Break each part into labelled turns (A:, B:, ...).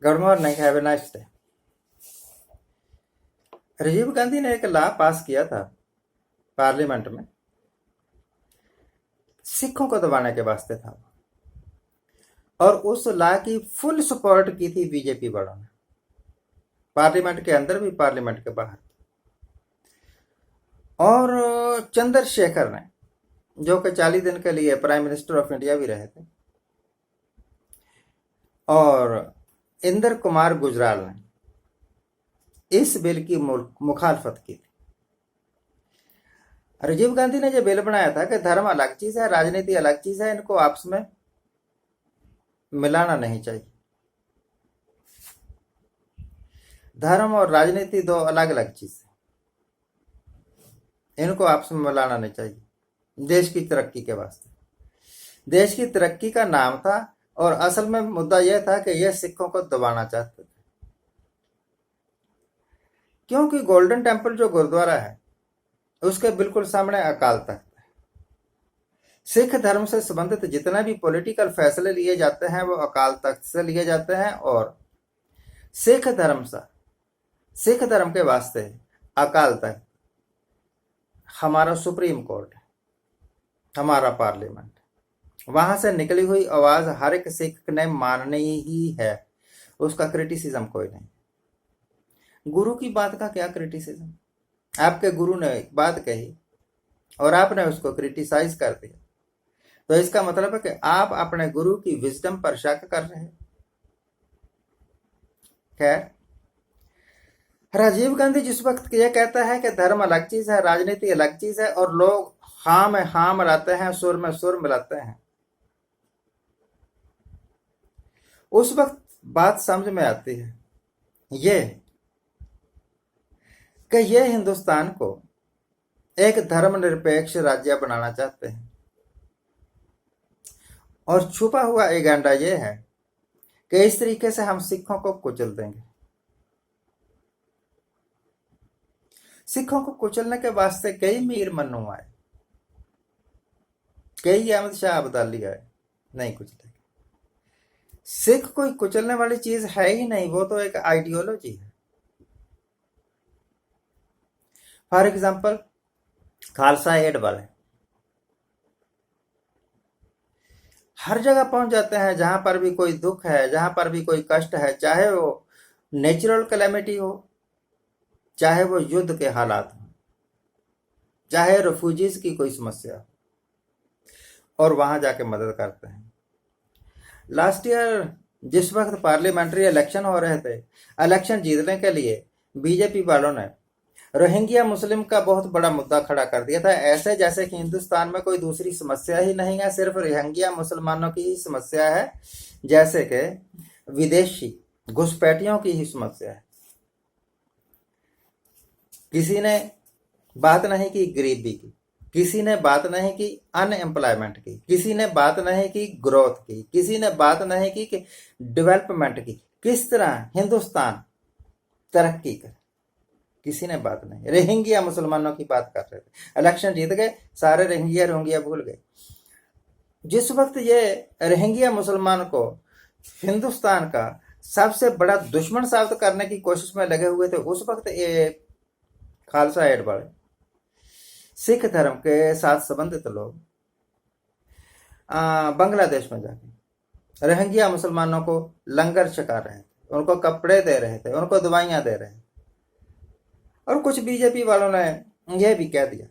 A: Good morning, have a nice day. Rajiv Gandhi ने एक law पास किया था पार्लियामेंट में, सिखों को दबाने के वास्ते था। और उस लॉ की फुल सपोर्ट की थी बीजेपी वालों ने, पार्लियामेंट के अंदर भी पार्लियामेंट के बाहर। और चंद्रशेखर ने, जो कि 40 दिन के लिए प्राइम मिनिस्टर ऑफ इंडिया भी रहे थे, और इंद्र कुमार गुजराल ने इस बिल की मुखालफत की थी। राजीव गांधी ने जो बिल बनाया था कि धर्म अलग चीज है, राजनीति अलग चीज है, इनको आपस में मिलाना नहीं चाहिए। धर्म और राजनीति दो अलग अलग चीज है, इनको आपस में मिलाना नहीं चाहिए। देश की तरक्की के वास्ते, देश की तरक्की का नाम था, और असल में मुद्दा यह था कि यह सिखों को दबाना चाहते थे। क्योंकि गोल्डन टेम्पल जो गुरुद्वारा है, उसके बिल्कुल सामने अकाल तख्त है। सिख धर्म से संबंधित जितने भी पॉलिटिकल फैसले लिए जाते हैं वो अकाल तख्त से लिए जाते हैं। और सिख धर्म के वास्ते अकाल तख्त हमारा सुप्रीम कोर्ट है, हमारा पार्लियामेंट। वहां से निकली हुई आवाज हर एक सिख ने माननी ही है, उसका क्रिटिसिज्म कोई नहीं। गुरु की बात का क्या क्रिटिसिज्म? आपके गुरु ने एक बात कही और आपने उसको क्रिटिसाइज कर दिया, तो इसका मतलब है कि आप अपने गुरु की विजडम पर शक कर रहे हैं। खैर, राजीव गांधी जिस वक्त यह कहता है कि धर्म अलग चीज है, राजनीति अलग चीज है, और लोग हाँ में हाँ मिलाते हैं, सुर में सुर मिलाते हैं, उस वक्त बात समझ में आती है ये कि ये हिंदुस्तान को एक धर्मनिरपेक्ष राज्य बनाना चाहते हैं। और छुपा हुआ एजेंडा ये है कि इस तरीके से हम सिखों को कुचल देंगे। सिखों को कुचलने के वास्ते कई मीर मन्नू आए, कई अहमद शाह अब्दाली आए, नहीं कुचले। सिख कोई कुचलने वाली चीज है ही नहीं, वो तो एक आइडियोलॉजी है। फॉर एग्जाम्पल, खालसा एड वाले हर जगह पहुंच जाते हैं, जहां पर भी कोई दुख है, जहां पर भी कोई कष्ट है, चाहे वो नेचुरल कैलेमिटी हो, चाहे वो युद्ध के हालात हो, चाहे रेफ्यूजीज की कोई समस्या हो, और वहां जाके मदद करते हैं। लास्ट ईयर जिस वक्त पार्लियामेंट्री इलेक्शन हो रहे थे, इलेक्शन जीतने के लिए बीजेपी वालों ने रोहिंग्या मुस्लिम का बहुत बड़ा मुद्दा खड़ा कर दिया था, ऐसे जैसे कि हिंदुस्तान में कोई दूसरी समस्या ही नहीं है, सिर्फ रोहिंग्या मुसलमानों की ही समस्या है, जैसे कि विदेशी घुसपैठियों की ही समस्या है। किसी ने बात नहीं की गरीबी की, किसी ने बात नहीं की अनएम्प्लॉयमेंट की, किसी ने बात नहीं की ग्रोथ की, किसी ने बात नहीं की कि डेवलपमेंट की, किस तरह हिंदुस्तान तरक्की करे, किसी ने बात नहीं। रोहिंग्या मुसलमानों की बात कर रहे थे, इलेक्शन जीत गए, सारे रोहिंग्या भूल गए। जिस वक्त ये रोहिंग्या मुसलमान को हिंदुस्तान का सबसे बड़ा दुश्मन साबित करने की कोशिश में लगे हुए थे, उस वक्त ये खालसा एड वाले सिख धर्म के साथ संबंधित लोग बांग्लादेश में जाके रोहिंग्या मुसलमानों को लंगर छका रहे थे, उनको कपड़े दे रहे थे, उनको दवाइयां दे रहे थे। और कुछ बीजेपी वालों ने यह भी कह दिया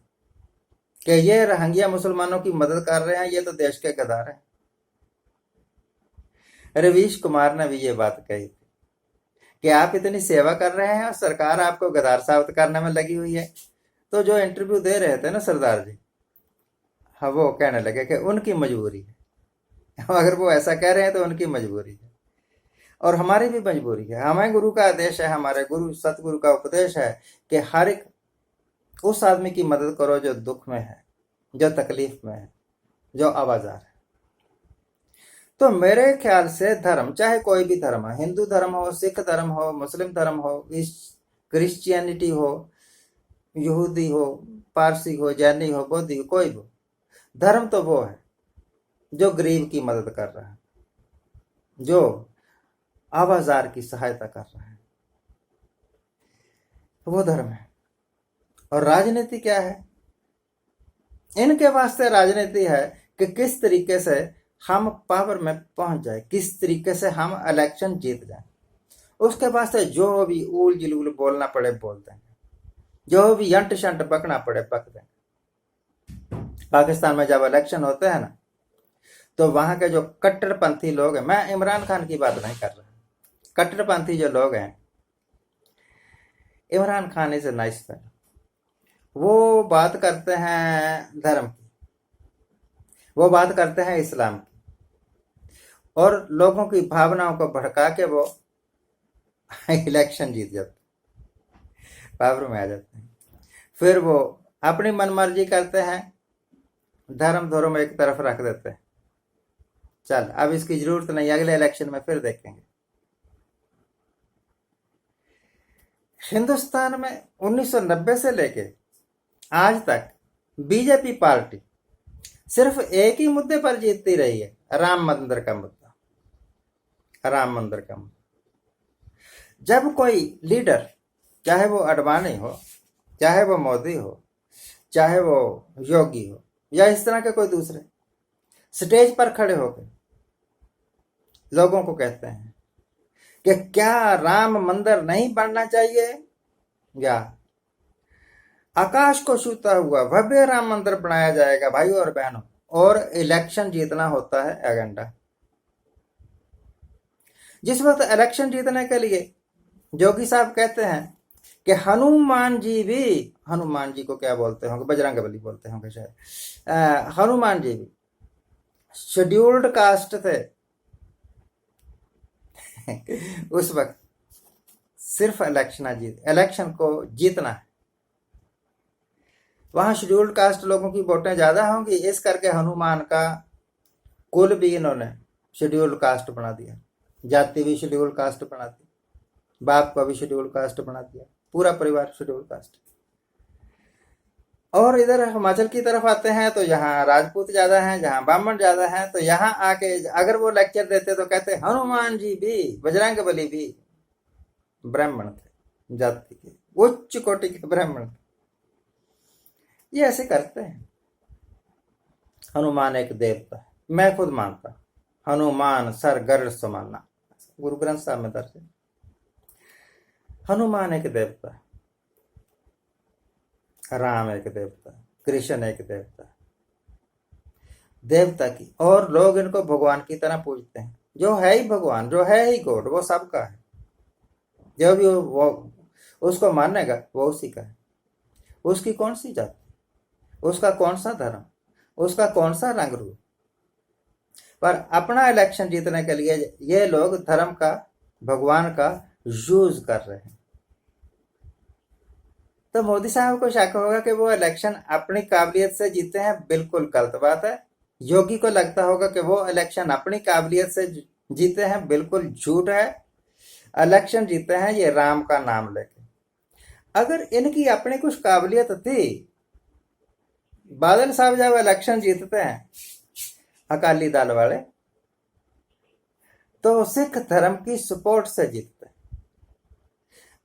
A: कि ये रोहिंग्या मुसलमानों की मदद कर रहे हैं, ये तो देश के गद्दार हैं। रवीश कुमार ने भी ये बात कही थी कि आप इतनी सेवा कर रहे हैं और सरकार आपको गद्दार साबित करने में लगी हुई है। तो जो इंटरव्यू दे रहे थे ना सरदार जी, हाँ, वो कहने लगे कि उनकी मजबूरी है। अगर वो ऐसा कह रहे हैं तो उनकी मजबूरी है, और हमारी भी मजबूरी है। हमें गुरु का आदेश है, हमारे गुरु सतगुरु का उपदेश है कि हर एक उस आदमी की मदद करो जो दुख में है, जो तकलीफ में है, जो आवाजार है। तो मेरे ख्याल से धर्म, चाहे कोई भी धर्म है, हिंदू धर्म हो, सिख धर्म हो, मुस्लिम धर्म हो, क्रिश्चियनिटी हो, यहूदी हो, पारसी हो, जैनी हो, बौद्धी हो, कोई हो, धर्म तो वो है जो गरीब की मदद कर रहा है, जो आवाजार की सहायता कर रहा है, वो धर्म है। और राजनीति क्या है? इनके वास्ते राजनीति है कि किस तरीके से हम पावर में पहुंच जाए, किस तरीके से हम इलेक्शन जीत जाए। उसके वास्ते जो भी ऊल जुलूल बोलना पड़े बोल देंगे, जो भी यंट शंट बकना पड़े बक देंगे। पाकिस्तान में जब इलेक्शन होते हैं ना, तो वहां के जो कट्टरपंथी लोग हैं, मैं इमरान खान की बात नहीं कर रहा, कट्टरपंथी जो लोग हैं, Imran Khan is a nice fellow, वो बात करते हैं धर्म की, वो बात करते हैं इस्लाम की, और लोगों की भावनाओं को भड़का के वो इलेक्शन जीत जाते, पावर में आ जाते हैं। फिर वो अपनी मनमर्जी करते हैं, धर्म धर्म एक तरफ रख देते हैं, चल अब इसकी जरूरत नहीं, अगले इलेक्शन में फिर देखेंगे। हिंदुस्तान में 1990 से लेके आज तक बीजेपी पार्टी सिर्फ एक ही मुद्दे पर जीतती रही है, राम मंदिर का मुद्दा, राम मंदिर का मुद्दा। जब कोई लीडर, चाहे वो अडवाणी हो, चाहे वो मोदी हो, चाहे वो योगी हो, या इस तरह के कोई दूसरे, स्टेज पर खड़े होकर लोगों को कहते हैं कि क्या राम मंदिर नहीं बनना चाहिए, या आकाश को छूता हुआ भव्य राम मंदिर बनाया जाएगा भाइयों और बहनों, और इलेक्शन जीतना होता है एजेंडा। जिस वक्त इलेक्शन जीतने के लिए जोगी साहब कहते हैं कि हनुमान जी भी, हनुमान जी को क्या बोलते होंगे, बजरंगबली बोलते होंगे शायद, हनुमान जी भी शेड्यूल्ड कास्ट थे उस वक्त सिर्फ इलेक्शन को जीतना है। वहां शेड्यूल्ड कास्ट लोगों की वोटें ज्यादा होंगी, इस करके हनुमान का कुल भी इन्होंने शेड्यूल्ड कास्ट बना दिया, जाति भी शेड्यूल्ड कास्ट बना दी, बाप का भी शेड्यूल्ड कास्ट बना दिया, पूरा परिवार शेड्यूल्ड कास्ट। और इधर हिमाचल की तरफ आते हैं तो यहाँ राजपूत ज्यादा हैं, जहाँ ब्राह्मण ज्यादा हैं, तो यहाँ आके अगर वो लेक्चर देते तो कहते हनुमान जी भी, बजरंगबली भी ब्राह्मण थे, जाति के उच्च कोटि के ब्राह्मण थे। ये ऐसे करते हैं। हनुमान एक देवता है, मैं खुद मानता, हनुमान सर गर्र समाना, गुरु ग्रंथ साहब में दर्ज है। हनुमान एक देवता है, राम एक देवता, कृष्ण एक देवता, देवता की, और लोग इनको भगवान की तरह पूजते हैं। जो है ही भगवान, जो है ही गॉड, वो सबका है। जो भी वो उसको मानेगा वो उसी का है। उसकी कौन सी जाति, उसका कौन सा धर्म, उसका कौन सा रंग रूप, पर अपना इलेक्शन जीतने के लिए ये लोग धर्म का, भगवान का यूज कर रहे हैं। तो मोदी साहब को शक होगा कि वो इलेक्शन अपनी काबिलियत से जीते हैं, बिल्कुल गलत बात है। योगी को लगता होगा कि वो इलेक्शन अपनी काबिलियत से जीते हैं, बिल्कुल झूठ है। इलेक्शन जीते हैं ये राम का नाम लेके। अगर इनकी अपनी कुछ काबिलियत थी, बादल साहब जब इलेक्शन जीतते हैं अकाली दल वाले, तो सिख धर्म की सपोर्ट से जीतते हैं।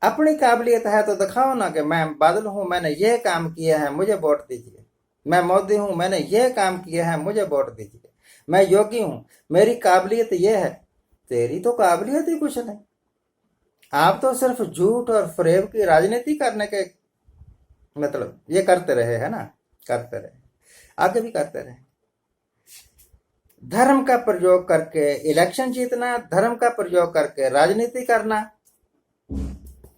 A: अपनी काबिलियत है तो दिखाओ ना कि मैं बादल हूं, मैंने ये काम किया है, मुझे वोट दीजिए। मैं मोदी हूं, मैंने ये काम किया है, मुझे वोट दीजिए। मैं योगी हूं, मेरी काबिलियत ये है। तेरी तो काबिलियत ही कुछ नहीं। आप तो सिर्फ झूठ और फरेब की राजनीति करने के मतलब ये करते रहे है ना, करते रहे, आगे भी करते रहे। धर्म का प्रयोग करके इलेक्शन जीतना, धर्म का प्रयोग करके राजनीति करना।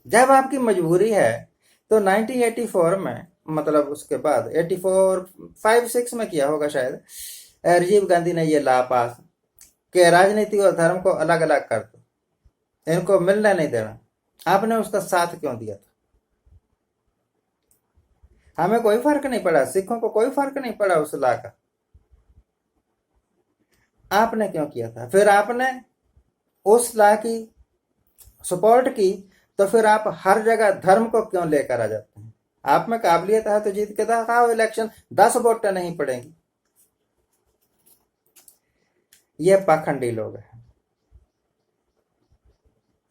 A: जब आपकी मजबूरी है तो 1984 में, मतलब उसके बाद 84-5-6 में किया होगा शायद, राजीव गांधी ने ये लॉ पास कि राजनीति और धर्म को अलग अलग कर दो, इनको मिलने नहीं देना। आपने उसका साथ क्यों दिया था? हमें कोई फर्क नहीं पड़ा, सिखों को कोई फर्क नहीं पड़ा उस लॉ का। आपने क्यों किया था? फिर आपने उस लॉ की सपोर्ट की, तो फिर आप हर जगह धर्म को क्यों लेकर आ जाते हैं? आप में काबिलियत है तो जीत के दिखाओ इलेक्शन, 10 वोटें नहीं पड़ेंगी। ये पाखंडी लोग हैं।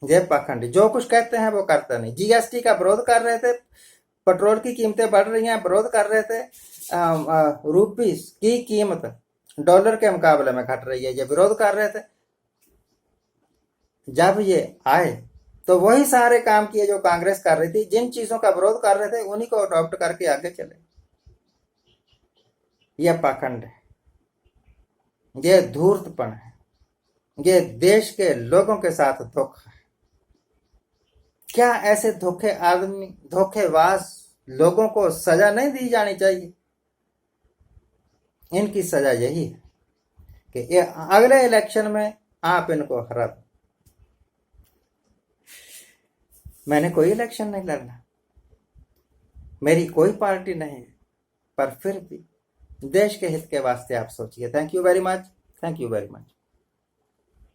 A: ये पाखंडी जो कुछ कहते हैं वो करते नहीं। जीएसटी का विरोध कर रहे थे, पेट्रोल की कीमतें बढ़ रही हैं, विरोध कर रहे थे। रुपीस की कीमत डॉलर के मुकाबले में घट रही है, ये विरोध कर रहे थे। जब ये आए तो वही सारे काम किए जो कांग्रेस कर रही थी, जिन चीजों का विरोध कर रहे थे उन्हीं को अडॉप्ट करके आगे चले। यह पाखंड है, ये धूर्तपन है, ये देश के लोगों के साथ धोखा है। क्या ऐसे धोखेबाज लोगों को सजा नहीं दी जानी चाहिए? इनकी सजा यही है कि ये अगले इलेक्शन में आप इनको हरा दो। मैंने कोई इलेक्शन नहीं लड़ना, मेरी कोई पार्टी नहीं है, पर फिर भी देश के हित के वास्ते आप सोचिए। Thank you very much, thank you very much.